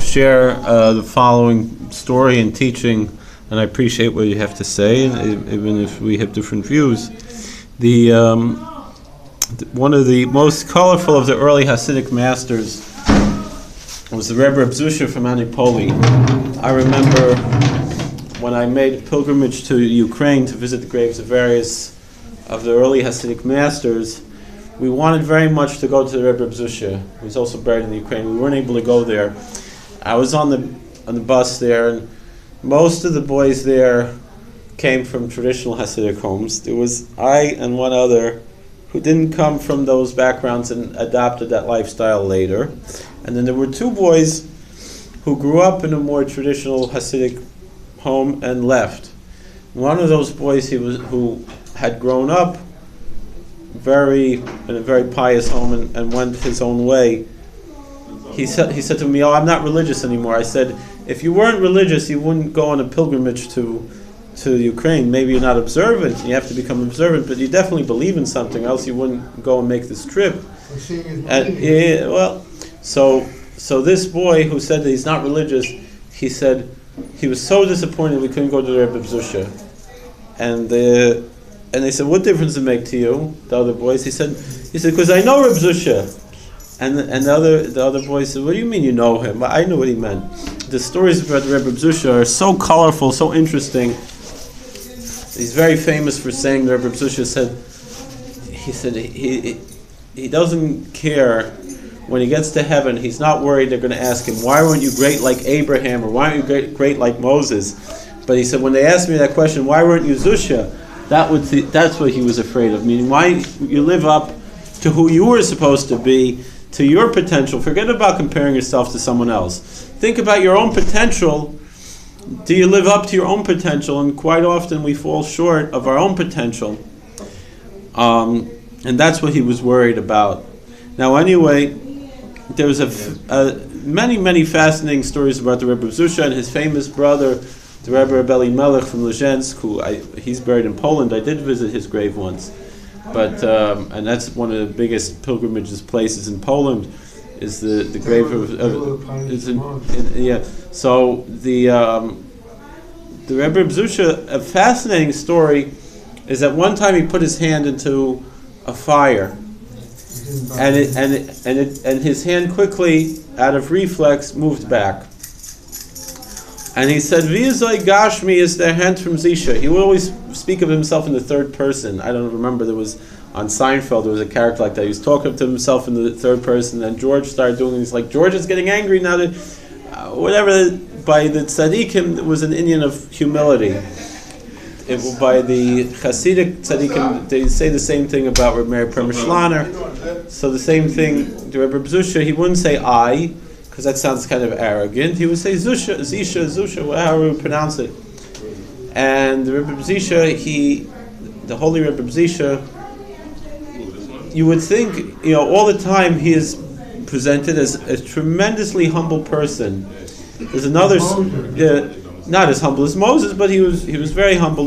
share the following story and teaching, and I appreciate what you have to say, even if we have different views. One of the most colorful of the early Hasidic masters was the Rebbe Zisha from Anipoli. I remember when I made a pilgrimage to Ukraine to visit the graves of various of the early Hasidic masters. We wanted very much to go to the Rebbe Zisha, who was also buried in Ukraine. We weren't able to go there. I was on the bus there, and most of the boys there came from traditional Hasidic homes. There was I and one other who didn't come from those backgrounds and adopted that lifestyle later. And then there were two boys who grew up in a more traditional Hasidic home and left. One of those boys who had grown up in a very pious home and went his own way. He said to me, "Oh, I'm not religious anymore." I said, "If you weren't religious, you wouldn't go on a pilgrimage to Ukraine. Maybe you're not observant. You have to become observant, but you definitely believe in something, else you wouldn't go and make this trip." So this boy who said that he's not religious, he said he was so disappointed we couldn't go to the Rebbe Zisha. And they said, "What difference does it make to you?" The other boys. He said, "Because I know Rebbe Zisha." And the other boys said, "What do you mean you know him?" I knew what he meant. The stories about the Rebbe Zisha are so colorful, so interesting. He's very famous for saying the Rebbe Zisha said he doesn't care when he gets to heaven. He's not worried they're going to ask him, "Why weren't you great like Abraham?" or "Why aren't you great like Moses?" But he said, when they asked me that question, "Why weren't you Zisha?" that's what he was afraid of. Meaning, why you live up to who you were supposed to be, to your potential. Forget about comparing yourself to someone else. Think about your own potential. Do you live up to your own potential? And quite often we fall short of our own potential. And that's what he was worried about. Now anyway, there was many fascinating stories about the Rebbe Zisha and his famous brother, the Rebbe Melech from Lezhensk, he's buried in Poland. I did visit his grave once. But and that's one of the biggest pilgrimages places in Poland, is the grave of yeah. So the Rebbe Zisha, a fascinating story, is that one time he put his hand into a fire, and his hand quickly, out of reflex, moved back. And he said, "V'izoi Gashmi is their hand from Zisha." He would always speak of himself in the third person. I don't remember, there was on Seinfeld, there was a character like that. He was talking to himself in the third person, and George started doing it. He's like, "George is getting angry now that whatever." By the tzaddikim, it was an Indian of humility. By the Hasidic tzaddikim, they say the same thing about Rebbe Meir Premishlaner. So the same thing, the Rebbe Zisha, he wouldn't say "I," because that sounds kind of arrogant. He would say Zisha, however you pronounce it. And the Rebbe Zisha, the holy Rebbe Zisha, you would think, all the time he is presented as a tremendously humble person. There's another, not as humble as Moses, but he was very humble.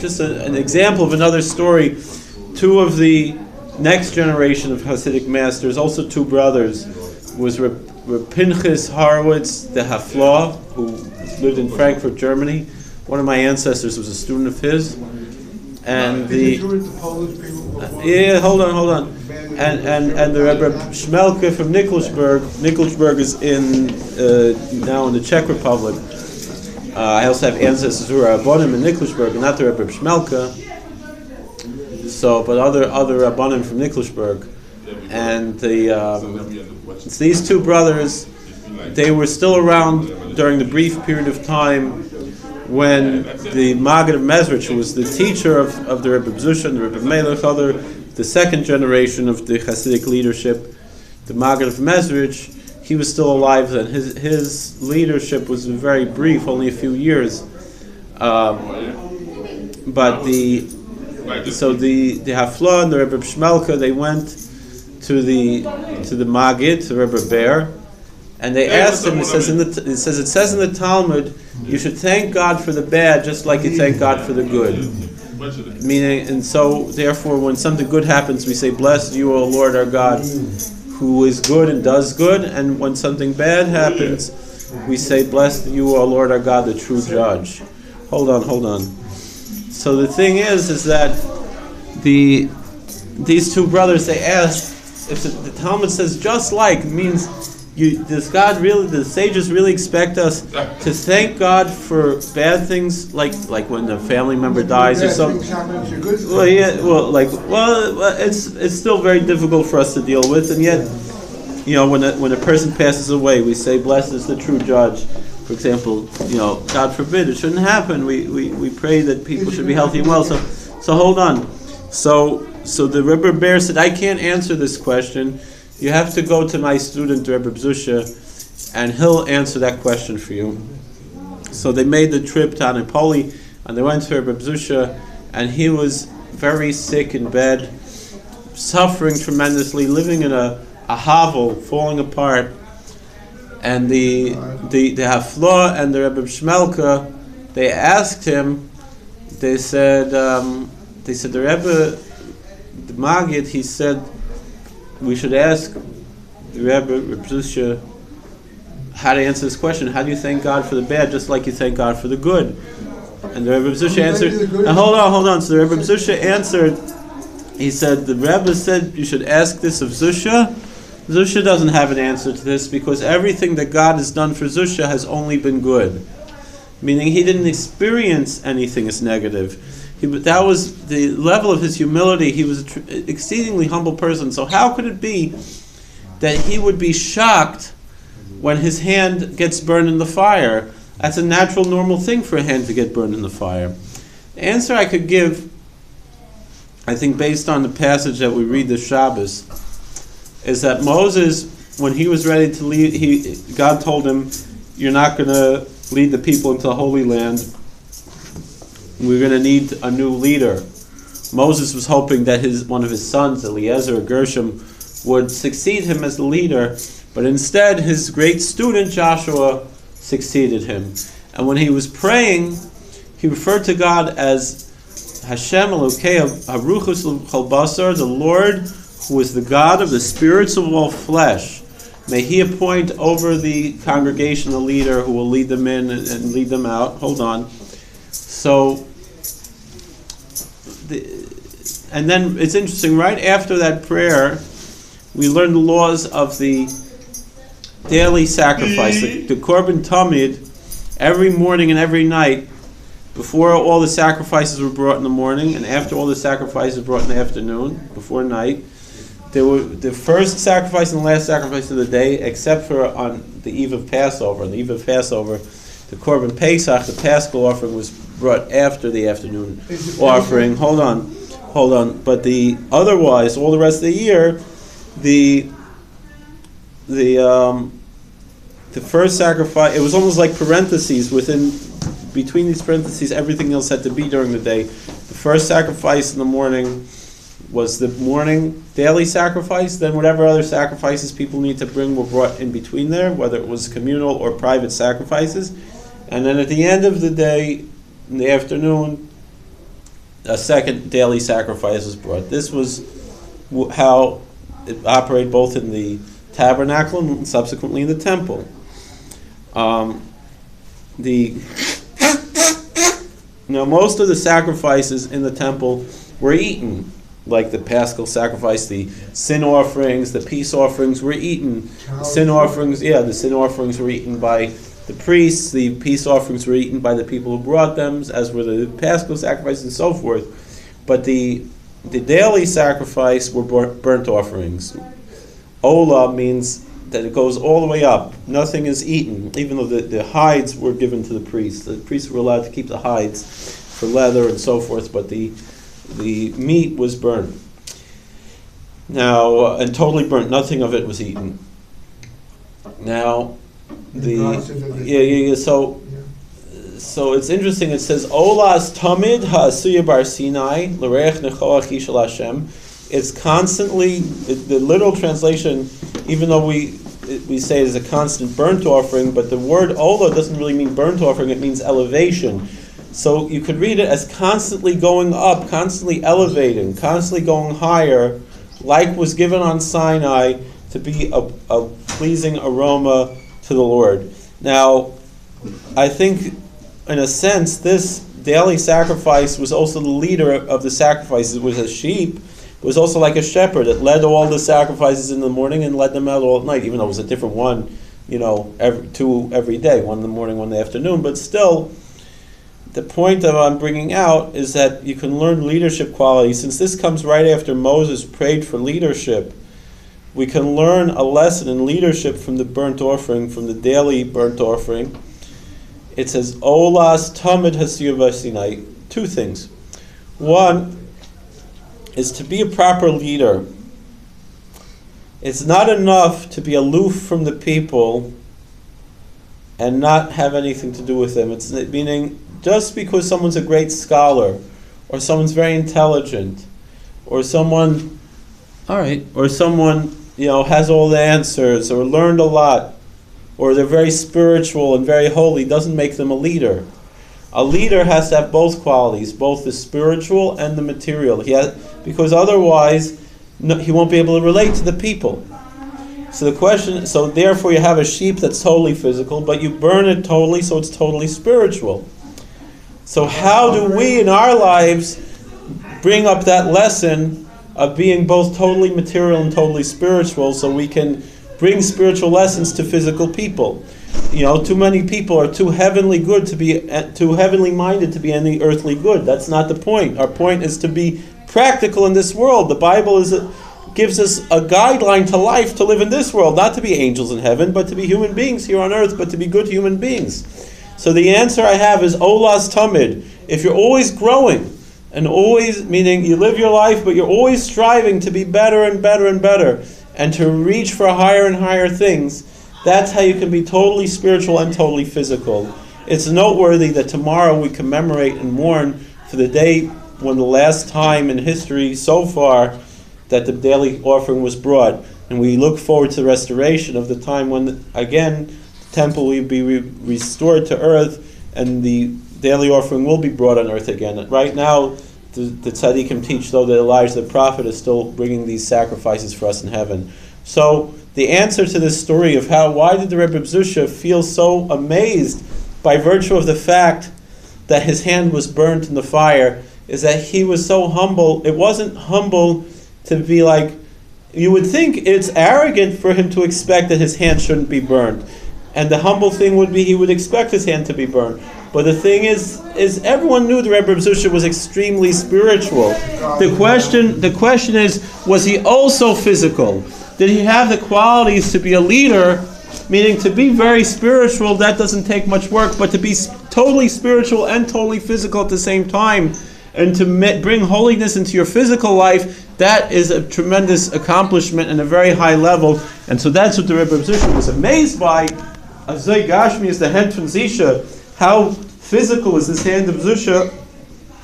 Just an example of another story. Two of the next generation of Hasidic masters, also two brothers, was Pinchas Horowitz, the Haflah, who lived in Frankfurt, Germany. One of my ancestors was a student of his. And hold on. And the Rebbe Shmelke from Nikolsburg. Nikolsburg is now in the Czech Republic. I also have ancestors who are Rabbanim in Nikolsburg, and not the Rebbe Shmelke. So, but other Rabbanim from Nikolsburg. And these two brothers, they were still around during the brief period of time when the Maggid of Mezrich, who was the teacher of the Rebbe Zisha and the Rebbe Melech, the second generation of the Hasidic leadership, the Maggid of Mezrich, he was still alive then. His leadership was very brief, only a few years. But the Haflah and the Rebbe Shmelke, they went to the Maggid, to Rebbe Ber, and they asked him. It says in the Talmud, you should thank God for the bad just like you thank God for the good. Meaning, and so therefore, when something good happens, we say, "Blessed you, O Lord our God, who is good and does good." And when something bad happens, we say, "Blessed you, O Lord our God, the true judge." Hold on. So the thing is that these two brothers, they asked, if the Talmud says "just like," means does God really, the sages really expect us to thank God for bad things, like when a family member dies or something? It's still very difficult for us to deal with, and yet, when a person passes away, we say, "Blessed is the true judge." For example, God forbid it shouldn't happen. We pray that people should be healthy and well. So hold on. So the Rebbe Bear said, "I can't answer this question. You have to go to my student, Rebbe Zisha, and he'll answer that question for you." So they made the trip to Anipoli, and they went to Rebbe Zisha, and he was very sick in bed, suffering tremendously, living in a hovel, falling apart. And the Hafla and the Rebbe Shmelka, they asked him, they said the Rebbe, the Maggid, he said, we should ask the Rebbe Zisha how to answer this question. How do you thank God for the bad, just like you thank God for the good? And the Rebbe Zisha answered. And hold on. So the Rebbe Zisha answered. He said the Rebbe said you should ask this of Zisha. Zisha doesn't have an answer to this because everything that God has done for Zisha has only been good, meaning he didn't experience anything as negative. That was the level of his humility. He was an exceedingly humble person. So how could it be that he would be shocked when his hand gets burned in the fire? That's a natural, normal thing for a hand to get burned in the fire. The answer I could give, I think based on the passage that we read this Shabbos, is that Moses, when he was ready to lead, God told him, "You're not going to lead the people into the Holy Land. We're going to need a new leader." Moses was hoping that one of his sons, Eliezer or Gershom, would succeed him as the leader, but instead his great student Joshua succeeded him. And when he was praying, he referred to God as Hashem Elokei Haruchos L'Chol Basar, the Lord who is the God of the spirits of all flesh. May he appoint over the congregation a leader who will lead them in and lead them out. Hold on. So, and then it's interesting, right after that prayer, we learn the laws of the daily sacrifice, the Korban Tamid, every morning and every night, before all the sacrifices were brought in the morning, and after all the sacrifices were brought in the afternoon, before night. There were the first sacrifice and the last sacrifice of the day, except for on the eve of Passover. On the eve of Passover, the Korban Pesach, the Paschal offering, was brought after the afternoon offering. Hold on. But otherwise, all the rest of the year, the first sacrifice, it was almost like parentheses between these parentheses, everything else had to be during the day. The first sacrifice in the morning was the morning daily sacrifice. Then whatever other sacrifices people need to bring were brought in between there, whether it was communal or private sacrifices. And then at the end of the day, in the afternoon, a second daily sacrifice was brought. This was how it operated both in the tabernacle and subsequently in the temple. Most of the sacrifices in the temple were eaten, like the Paschal sacrifice, the sin offerings, the peace offerings were eaten. The sin offerings were eaten by the priests. The peace offerings were eaten by the people who brought them, as were the Paschal sacrifices and so forth. But the daily sacrifice were burnt offerings. Ola means that it goes all the way up. Nothing is eaten, even though the hides were given to the priests. The priests were allowed to keep the hides for leather and so forth, but the meat was burnt. Now, and totally burnt. Nothing of it was eaten. Now, So it's interesting. It says Olas Tamid Ha'asuya Bar Sinai L'Reich Nechoach Yishal Hashem. It's constantly, the literal translation, even though we say it is a constant burnt offering, but the word Ola doesn't really mean burnt offering, it means elevation. So you could read it as constantly going up, constantly elevating, constantly going higher, like was given on Sinai to be a pleasing aroma to the Lord. Now, I think, in a sense, this daily sacrifice was also the leader of the sacrifices. It was a sheep. It was also like a shepherd that led all the sacrifices in the morning and led them out all at night, even though it was a different one, every day, one in the morning, one in the afternoon. But still, the point that I'm bringing out is that you can learn leadership qualities. Since this comes right after Moses prayed for leadership, we can learn a lesson in leadership from the burnt offering, from the daily burnt offering. It says, Olas Tamid Hasiyah Sinai. Two things. One is to be a proper leader. It's not enough to be aloof from the people and not have anything to do with them. It's meaning, just because someone's a great scholar, or someone's very intelligent, or someone has all the answers, or learned a lot, or they're very spiritual and very holy, doesn't make them a leader. A leader has to have both qualities, both the spiritual and the material. Because otherwise, he won't be able to relate to the people. So therefore you have a sheep that's totally physical, but you burn it totally, so it's totally spiritual. So how do we in our lives bring up that lesson of being both totally material and totally spiritual, so we can bring spiritual lessons to physical people? Too many people are too heavenly minded to be any earthly good. That's not the point. Our point is to be practical in this world. The Bible gives us a guideline to life, to live in this world, not to be angels in heaven, but to be human beings here on earth, but to be good human beings. So the answer I have is Olas Tamid. If you're always growing, and always, meaning you live your life, but you're always striving to be better and better and better, and to reach for higher and higher things, that's how you can be totally spiritual and totally physical. It's noteworthy that tomorrow we commemorate and mourn for the day when the last time in history so far that the daily offering was brought. And we look forward to the restoration of the time when, again, the temple will be restored to earth and the daily offering will be brought on earth again. Right now, the tzaddikim teach, though, that Elijah the prophet is still bringing these sacrifices for us in heaven. So the answer to this story of why did the Rebbe Zisha feel so amazed by virtue of the fact that his hand was burnt in the fire is that he was so humble. It wasn't humble to be like, you would think it's arrogant for him to expect that his hand shouldn't be burned. And the humble thing would be he would expect his hand to be burned. But the thing is everyone knew the Rebbe Zisha was extremely spiritual. The question is, was he also physical? Did he have the qualities to be a leader? Meaning to be very spiritual, that doesn't take much work, but to be totally spiritual and totally physical at the same time, and to bring holiness into your physical life, that is a tremendous accomplishment and a very high level. And so that's what the Rebbe Zisha was amazed by. Azay Gashmi is the hand from Zisha. How physical is this hand of Zisha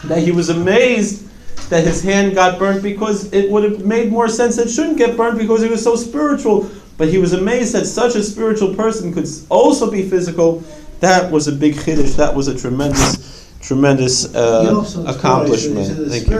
that he was amazed that his hand got burnt, because it would have made more sense that it shouldn't get burnt because he was so spiritual. But he was amazed that such a spiritual person could also be physical. That was a big chiddush. That was a tremendous accomplishment. Thank you.